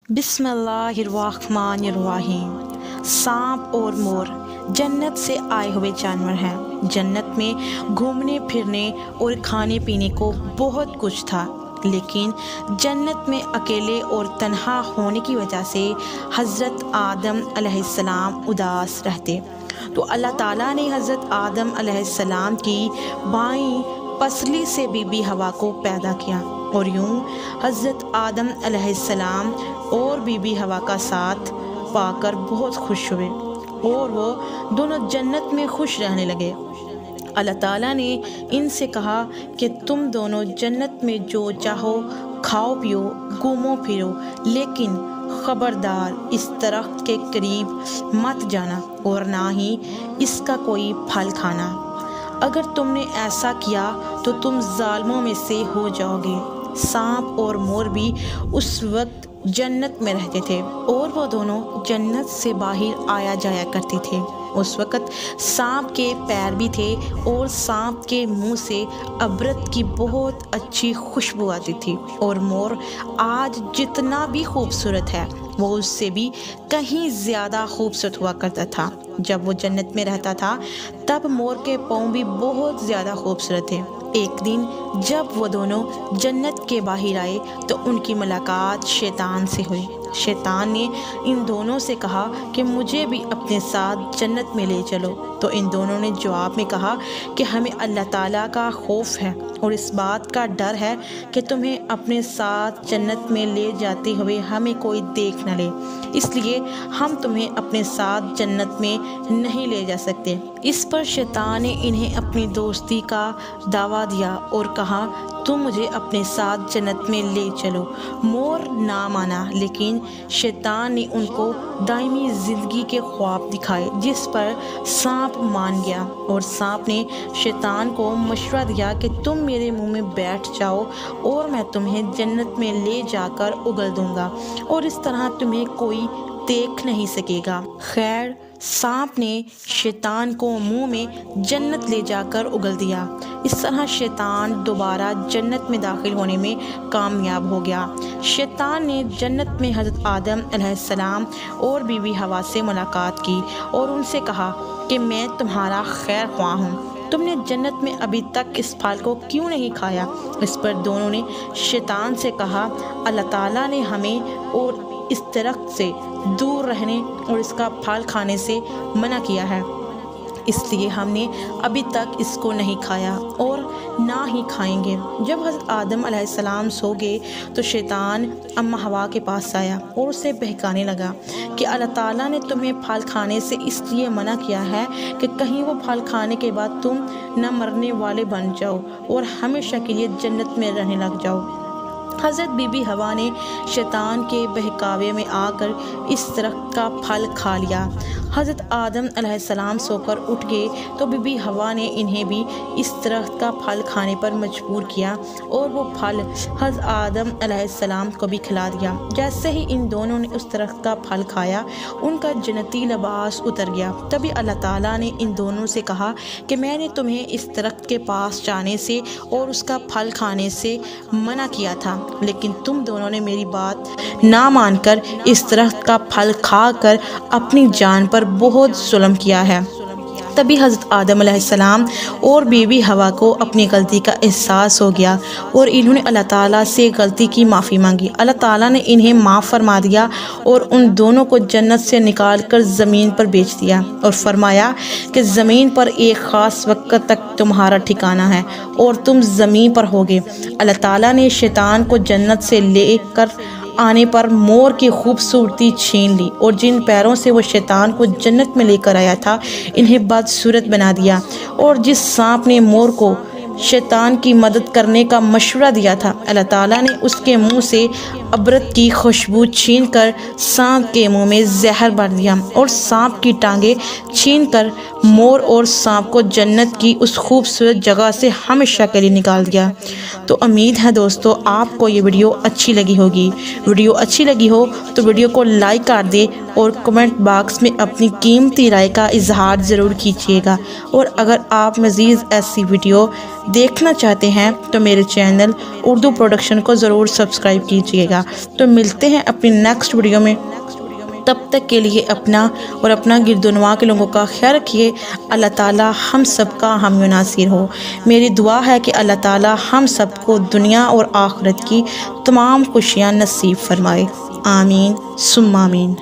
بسم اللہ الرحمن الرحیم۔ سانپ اور مور جنت سے آئے ہوئے جانور ہیں۔ جنت میں گھومنے پھرنے اور کھانے پینے کو بہت کچھ تھا، لیکن جنت میں اکیلے اور تنہا ہونے کی وجہ سے حضرت آدم علیہ السلام اداس رہتے، تو اللہ تعالیٰ نے حضرت آدم علیہ السلام کی بائیں پسلی سے بی بی ہوا کو پیدا کیا، اور یوں حضرت آدم علیہ السلام اور بی بی ہوا کا ساتھ پا کر بہت خوش ہوئے، اور وہ دونوں جنت میں خوش رہنے لگے۔ اللہ تعالیٰ نے ان سے کہا کہ تم دونوں جنت میں جو چاہو کھاؤ پیو، گھومو پھرو، لیکن خبردار اس درخت کے قریب مت جانا اور نہ ہی اس کا کوئی پھل کھانا۔ اگر تم نے ایسا کیا تو تم ظالموں میں سے ہو جاؤ گے۔ سانپ اور مور بھی اس وقت جنت میں رہتے تھے، اور وہ دونوں جنت سے باہر آیا جایا کرتے تھے۔ اس وقت سانپ کے پیر بھی تھے، اور سانپ کے منہ سے عبرت کی بہت اچھی خوشبو آتی تھی، اور مور آج جتنا بھی خوبصورت ہے وہ اس سے بھی کہیں زیادہ خوبصورت ہوا کرتا تھا۔ جب وہ جنت میں رہتا تھا تب مور کے پاؤں بھی بہت زیادہ خوبصورت تھے۔ ایک دن جب وہ دونوں جنت کے باہر آئے تو ان کی ملاقات شیطان سے ہوئی۔ شیطان نے ان دونوں سے کہا کہ مجھے بھی اپنے ساتھ جنت میں لے چلو، تو ان دونوں نے جواب میں کہا کہ ہمیں اللہ تعالیٰ کا خوف ہے اور اس بات کا ڈر ہے کہ تمہیں اپنے ساتھ جنت میں لے جاتے ہوئے ہمیں کوئی دیکھ نہ لے، اس لیے ہم تمہیں اپنے ساتھ جنت میں نہیں لے جا سکتے۔ اس پر شیطان نے انہیں اپنی دوستی کا دعویٰ دیا اور کہا تم مجھے اپنے ساتھ جنت میں لے چلو۔ مور نہ مانا، لیکن شیطان نے ان کو دائمی زندگی کے خواب دکھائے، جس پر سانپ مان گیا، اور سانپ نے شیطان کو مشورہ دیا کہ تم میرے منہ میں بیٹھ جاؤ اور میں تمہیں جنت میں لے جا کر اگل دوں گا، اور اس طرح تمہیں کوئی دیکھ نہیں سکے گا۔ خیر، سانپ نے شیطان کو منہ میں جنت لے جا کر اگل دیا۔ اس طرح شیطان دوبارہ جنت میں داخل ہونے میں کامیاب ہو گیا۔ شیطان نے جنت میں حضرت آدم علیہ السلام اور بی بی ہوا سے ملاقات کی اور ان سے کہا کہ میں تمہارا خیر خواہ ہوں، تم نے جنت میں ابھی تک اس پھل کو کیوں نہیں کھایا؟ اس پر دونوں نے شیطان سے کہا اللہ تعالیٰ نے ہمیں اور اس درخت سے دور رہنے اور اس کا پھل کھانے سے منع کیا ہے، اس لیے ہم نے ابھی تک اس کو نہیں کھایا اور نہ ہی کھائیں گے۔ جب حضرت آدم علیہ السلام سو گئے تو شیطان اماں ہوا کے پاس آیا اور اسے بہکانے لگا کہ اللہ تعالیٰ نے تمہیں پھل کھانے سے اس لیے منع کیا ہے کہ کہیں وہ پھل کھانے کے بعد تم نہ مرنے والے بن جاؤ اور ہمیشہ کے لیے جنت میں رہنے لگ جاؤ۔ حضرت بی بی ہوا نے شیطان کے بہکاوے میں آ کر اس درخت کا پھل کھا لیا۔ حضرت آدم علیہ السلام سو کر اٹھ گئے تو بی بی ہوا نے انہیں بھی اس درخت کا پھل کھانے پر مجبور کیا، اور وہ پھل حضرت آدم علیہ السلام کو بھی کھلا دیا۔ جیسے ہی ان دونوں نے اس درخت کا پھل کھایا ان کا جنتی لباس اتر گیا۔ تبھی اللہ تعالیٰ نے ان دونوں سے کہا کہ میں نے تمہیں اس درخت کے پاس جانے سے اور اس کا پھل کھانے سے منع کیا تھا، لیکن تم دونوں نے میری بات نہ مان کر اس درخت کا پھل کھا کر اپنی جان پر بہت ظلم کیا ہے۔ تبھی حضرت آدم علیہ السلام اور بی بی ہوا کو اپنی غلطی کا احساس ہو گیا اور انہوں نے اللہ تعالیٰ سے غلطی کی معافی مانگی۔ اللہ تعالیٰ نے انہیں معاف فرما دیا اور ان دونوں کو جنت سے نکال کر زمین پر بھیج دیا اور فرمایا کہ زمین پر ایک خاص وقت تک تمہارا ٹھکانہ ہے اور تم زمین پر ہوگے۔ اللہ تعالیٰ نے شیطان کو جنت سے لے کر آنے پر مور کی خوبصورتی چھین لی، اور جن پیروں سے وہ شیطان کو جنت میں لے کر آیا تھا انہیں بدصورت بنا دیا، اور جس سانپ نے مور کو شیطان کی مدد کرنے کا مشورہ دیا تھا اللہ تعالیٰ نے اس کے منہ سے عبرت کی خوشبو چھین کر سانپ کے منہ میں زہر بھر دیا، اور سانپ کی ٹانگیں چھین کر مور اور سانپ کو جنت کی اس خوبصورت جگہ سے ہمیشہ کے لیے نکال دیا۔ تو امید ہے دوستو آپ کو یہ ویڈیو اچھی لگی ہوگی۔ ویڈیو اچھی لگی ہو تو ویڈیو کو لائک کر دیں اور کمنٹ باکس میں اپنی قیمتی رائے کا اظہار ضرور کیجیے گا۔ اور اگر آپ مزید ایسی ویڈیو دیکھنا چاہتے ہیں تو میرے چینل اردو پروڈکشن کو ضرور سبسکرائب کیجیے گا۔ تو ملتے ہیں اپنی نیکسٹ ویڈیو میں، تب تک کے لیے اپنا اور اپنا گرد و نواح کے لوگوں کا خیال رکھیے۔ اللہ تعالی ہم سب کا حامی و ناصر ہو۔ میری دعا ہے کہ اللہ تعالی ہم سب کو دنیا اور آخرت کی تمام خوشیاں نصیب فرمائے۔ آمین ثم آمین۔